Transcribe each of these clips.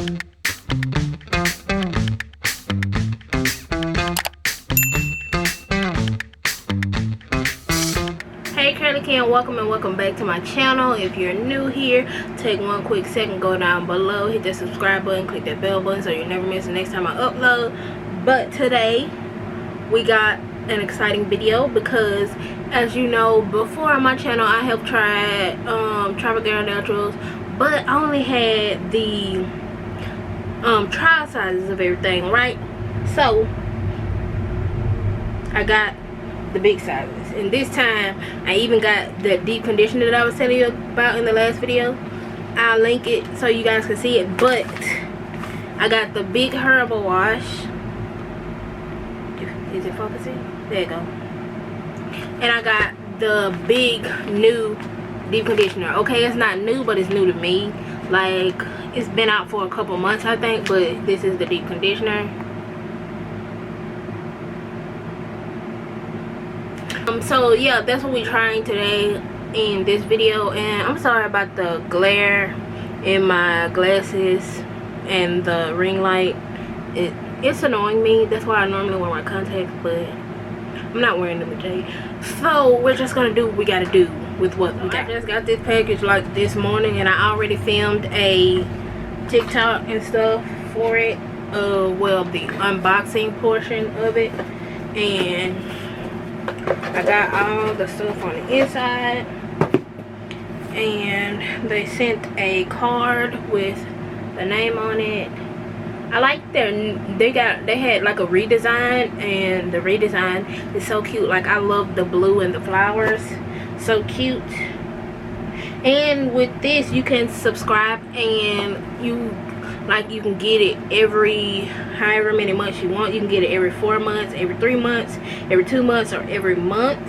Hey CurlyKin, welcome back to my channel. If you're new here, take one quick second, go down below, hit that subscribe button, click that bell button so you never miss the next time I upload. But today we got an exciting video because, as you know, before on my channel I have tried TropicGyalNaturals, but I only had the trial sizes of everything, right? So I got the big sizes, and this time I even got the deep conditioner that I was telling you about in the last video. I'll link it so you guys can see it. But I got the big herbal wash. Is it focusing? There you go. And I got the big new deep conditioner. Okay, it's not new, but it's new to me. Like, it's been out for a couple months I think, but this is the deep conditioner. So yeah, that's what we're trying today in this video. And I'm sorry about the glare in my glasses and the ring light. It's annoying me. That's why I normally wear my contacts, but I'm not wearing them today. So we're just gonna do what we gotta do with what we got. I just got this package like this morning, and I already filmed a TikTok and stuff for it. Well, the unboxing portion of it, and I got all the stuff on the inside, and they sent a card with the name on it. I like they had like a redesign, and the redesign is so cute. Like, I love the blue and the flowers, so cute. And with this you can subscribe, and you can get it every however many months you want. You can get it every 4 months, every 3 months, every 2 months, or every month.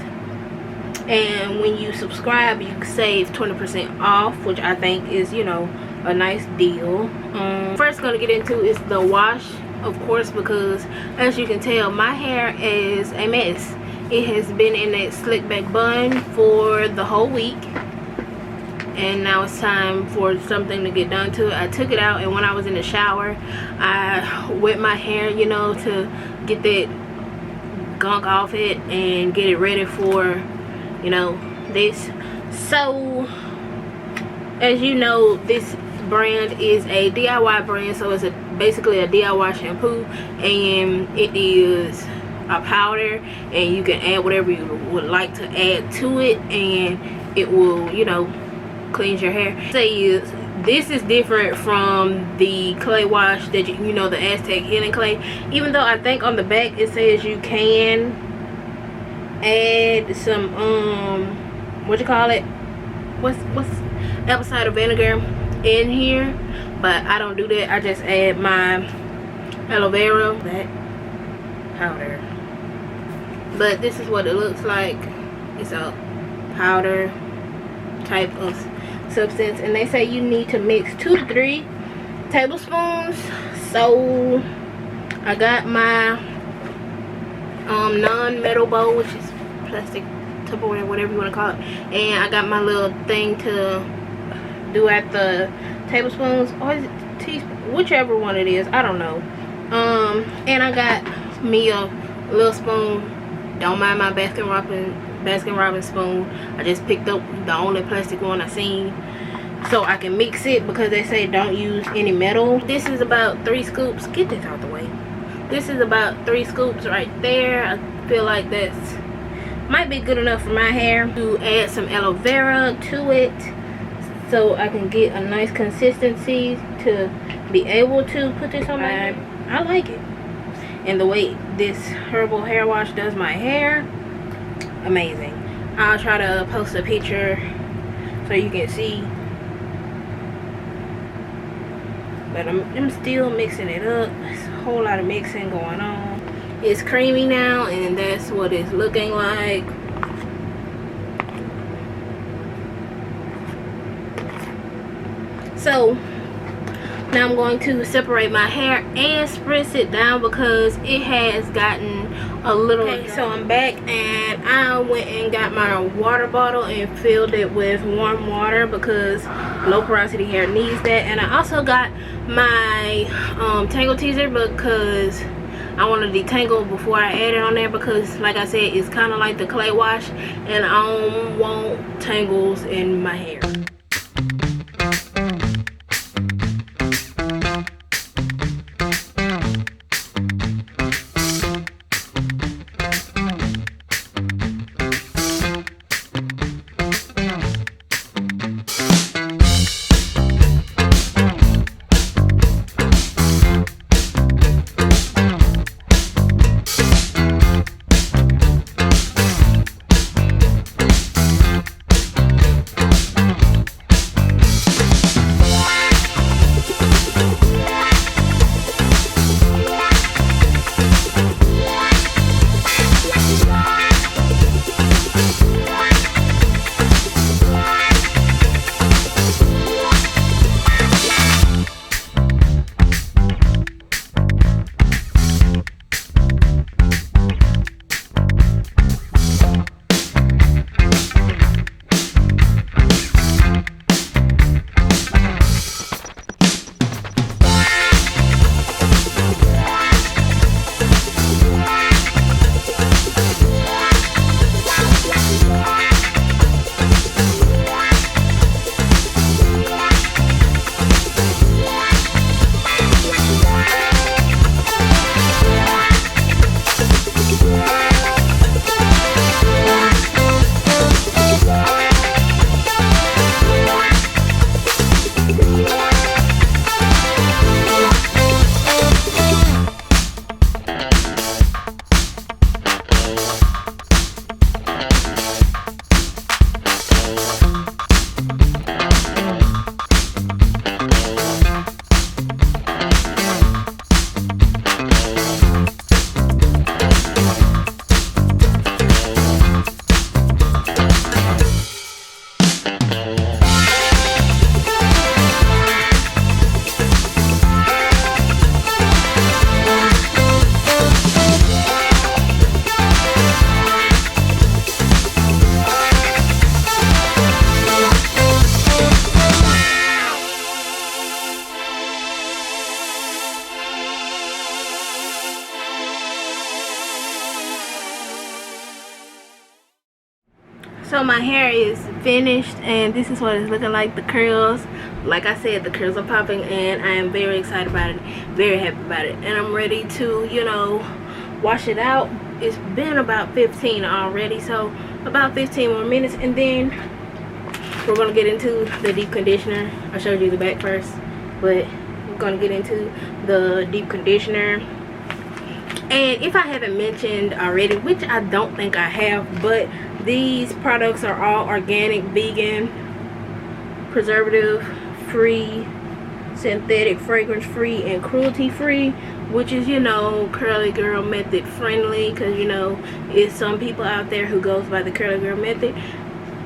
And when you subscribe, you save 20% off, which I think is, you know, a nice deal. First gonna get into is the wash, of course, because as you can tell, my hair is a mess. It has been in that slick back bun for the whole week, and now it's time for something to get done to it. I took it out, and when I was in the shower, I wet my hair, you know, to get that gunk off it and get it ready for, you know, this. So as you know, this brand is a DIY brand, so it's basically a DIY shampoo, and it is a powder, and you can add whatever you would like to add to it, and it will, you know, cleans your hair. This is different from the clay wash that you know, the Aztec healing clay. Even though I think on the back it says you can add some what you call it, what's apple cider vinegar in here, but I don't do that. I just add my aloe vera, that powder. But this is what it looks like. It's a powder type of substance, and they say you need to mix 2 to 3 tablespoons. So I got my non-metal bowl, which is plastic, Tupperware, whatever you want to call it, and I got my little thing to do at the tablespoons, or is it teaspoon, whichever one it is, I don't know. And I got me a little spoon. Don't mind my Baskin Robbins spoon. I just picked up the only plastic one I seen, so I can mix it, because they say don't use any metal. This is about 3 scoops. Get this out the way. This is about 3 scoops right there. I feel like that's might be good enough for my hair. To add some aloe vera to it, so I can get a nice consistency to be able to put this on my hair. I like it, and the way this herbal hair wash does my hair, amazing. I'll try to post a picture so you can see, but I'm still mixing it up. There's a whole lot of mixing going on. It's creamy now, and that's what it's looking like. So now I'm going to separate my hair and spritz it down, because it has gotten a little. Okay, so I'm back, and I went and got my water bottle and filled it with warm water, because low porosity hair needs that. And I also got my tangle teaser because I want to detangle before I add it on there, because like I said, it's kind of like the clay wash and I don't want tangles in my hair. So my hair is finished and this is what it's looking like. The curls, like I said, the curls are popping and I am very excited about it, very happy about it, and I'm ready to, you know, wash it out. It's been about 15 already, so about 15 more minutes and then we're gonna get into the deep conditioner. I showed you the back first, but we're gonna get into the deep conditioner. And if I haven't mentioned already, which I don't think I have, but these products are all organic, vegan, preservative free, synthetic, fragrance free, and cruelty free, which is, you know, curly girl method friendly, because, you know, it's some people out there who goes by the curly girl method.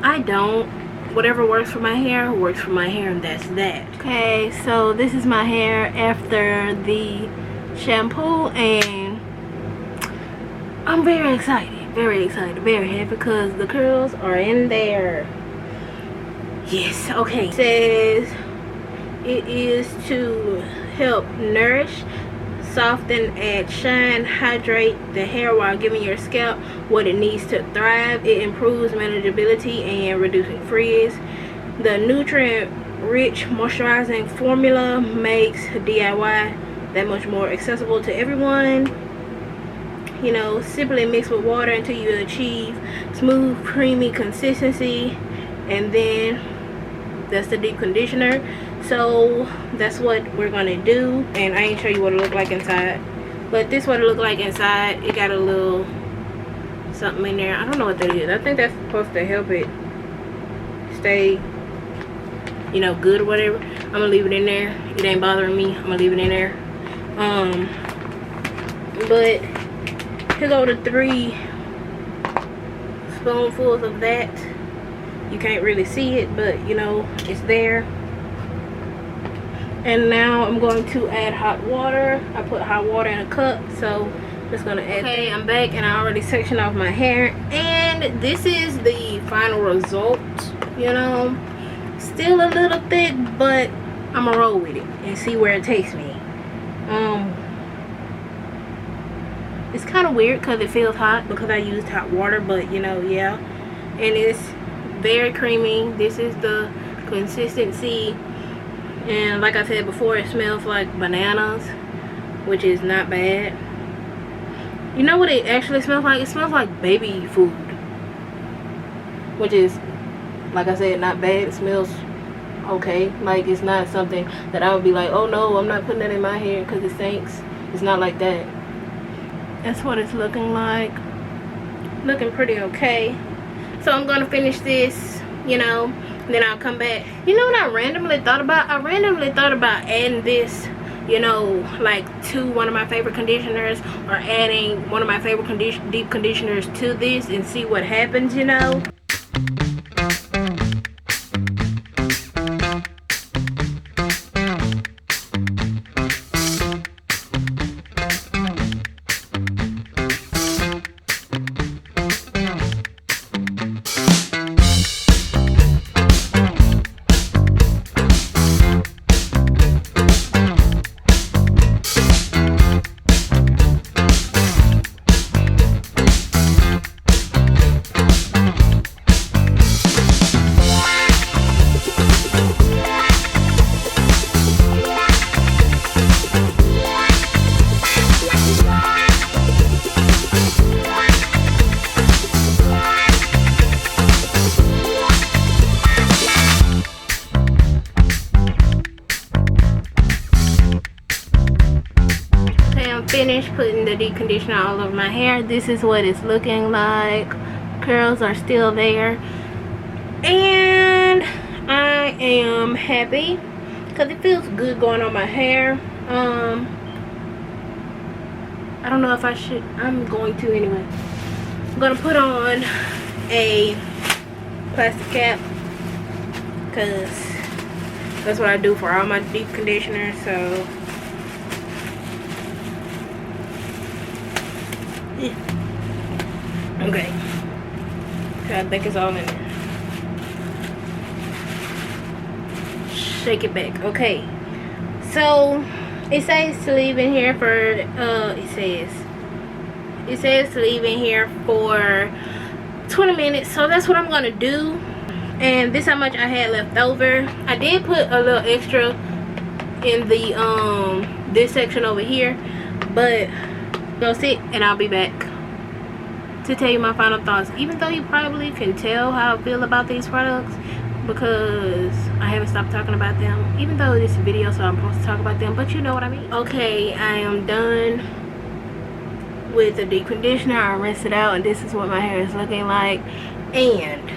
I don't. Whatever works for my hair works for my hair, and that's that. Okay, so this is my hair after the shampoo, and I'm very excited, very happy because the curls are in there. Yes. Okay, it says it is to help nourish, soften, add shine, hydrate the hair while giving your scalp what it needs to thrive. It improves manageability and reducing frizz. The nutrient rich moisturizing formula makes DIY that much more accessible to everyone. You know, simply mix with water until you achieve smooth, creamy consistency, and then that's the deep conditioner. So that's what we're gonna do, and I ain't show you what it look like inside, but this is what it look like inside. It got a little something in there. I don't know what that is. I think that's supposed to help it stay, you know, good or whatever. I'm gonna leave it in there. It ain't bothering me. I'm gonna leave it in there. But here go the 3 spoonfuls of that. You can't really see it, but you know, it's there. And now I'm going to add hot water. I put hot water in a cup, so I'm just gonna add. Okay, I'm back and I already sectioned off my hair, and this is the final result, you know. Still a little thick, but I'm gonna roll with it and see where it takes me. It's kind of weird because it feels hot because I used hot water, but you know, yeah. And it's very creamy. This is the consistency, and like I said before, it smells like bananas, which is not bad. You know what it actually smells like? It smells like baby food, which is, like I said, not bad. It smells okay. Like, it's not something that I would be like, oh no, I'm not putting that in my hair because it stinks. It's not like that. That's what it's looking like. Looking pretty okay. So I'm gonna finish this, you know, and then I'll come back. You know what I randomly thought about? I randomly thought about adding this, you know, like to one of my favorite conditioners, or adding one of my favorite deep conditioners to this and see what happens, you know. Finished putting the deep conditioner all over my hair. This is what it's looking like. Curls are still there, and I am happy because it feels good going on my hair. I don't know if I should. I'm going to anyway. I'm gonna put on a plastic cap because that's what I do for all my deep conditioners. So okay, so I think it's all in there. Shake it back. Okay, so it says to leave in here for it says to leave in here for 20 minutes. So that's what I'm gonna do, and this is how much I had left over. I did put a little extra in the this section over here, but go sit and I'll be back to tell you my final thoughts, even though you probably can tell how I feel about these products because I haven't stopped talking about them, even though this is a video so I'm supposed to talk about them, but you know what I mean. Okay, I am done with the deep conditioner. I rinsed it out and this is what my hair is looking like, and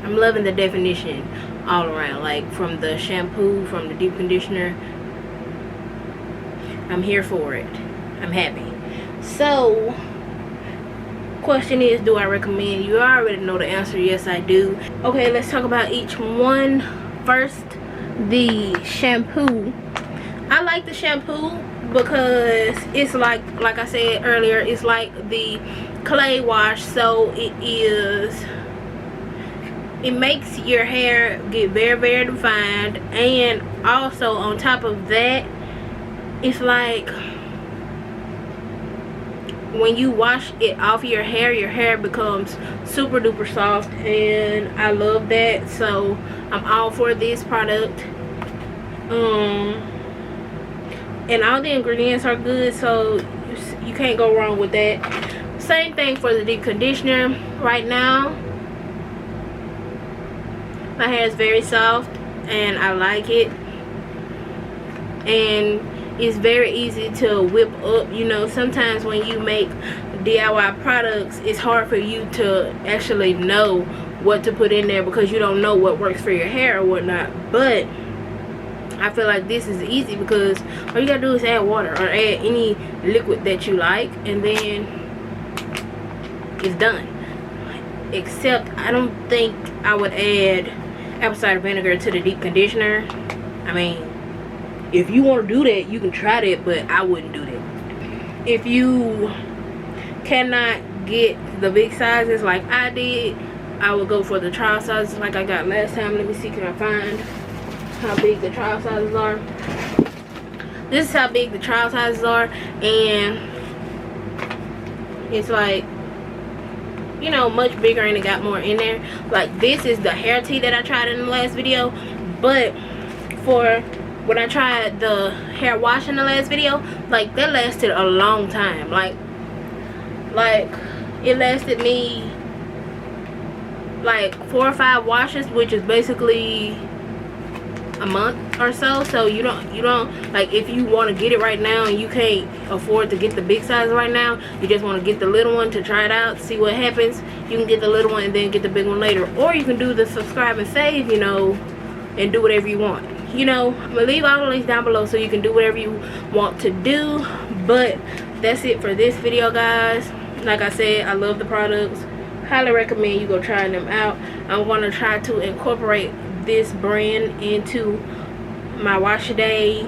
I'm loving the definition all around, like from the shampoo, from the deep conditioner. I'm here for it. I'm happy. So question is, do I recommend? You already know the answer. Yes, I do. Okay, let's talk about each one. First, the shampoo. I like the shampoo because it's like I said earlier, it's like the clay wash. So it makes your hair get very, very defined, and also on top of that, it's like when you wash it off your hair becomes super duper soft, and I love that. So I'm all for this product. And all the ingredients are good, so you can't go wrong with that. Same thing for the deep conditioner. Right now my hair is very soft and I like it, and it's very easy to whip up. You know, sometimes when you make DIY products, it's hard for you to actually know what to put in there because you don't know what works for your hair or whatnot. But I feel like this is easy because all you gotta do is add water or add any liquid that you like, and then it's done. Except I don't think I would add apple cider vinegar to the deep conditioner. I mean, if you want to do that, you can try that, but I wouldn't do that. If you cannot get the big sizes like I did, I would go for the trial sizes like I got last time. Let me see, can I find how big the trial sizes are? This is how big the trial sizes are, and it's like, you know, much bigger, and it got more in there. Like, this is the hair tea that I tried in the last video, but for when I tried the hair wash in the last video, like, that lasted a long time. Like it lasted me like 4 or 5 washes, which is basically a month or so. So you don't like, if you want to get it right now and you can't afford to get the big size right now, you just want to get the little one to try it out, see what happens, you can get the little one and then get the big one later. Or you can do the subscribe and save, you know, and do whatever you want. You know, I'm gonna leave all the links down below so you can do whatever you want to do. But that's it for this video, guys. Like I said, I love the products, highly recommend you go trying them out. I'm gonna try to incorporate this brand into my wash a day,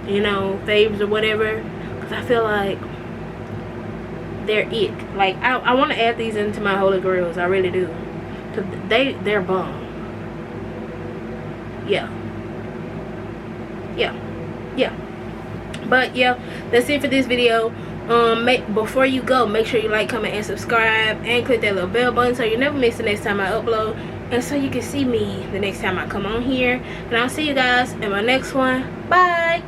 you know, faves or whatever, because I feel like they're it. Like, I want to add these into my holy grails, I really do, because they're bomb. Yeah. But yeah, that's it for this video. Before you go, make sure you like, comment, and subscribe, and click that little bell button so you never miss the next time I upload, and so you can see me the next time I come on here. And I'll see you guys in my next one. Bye.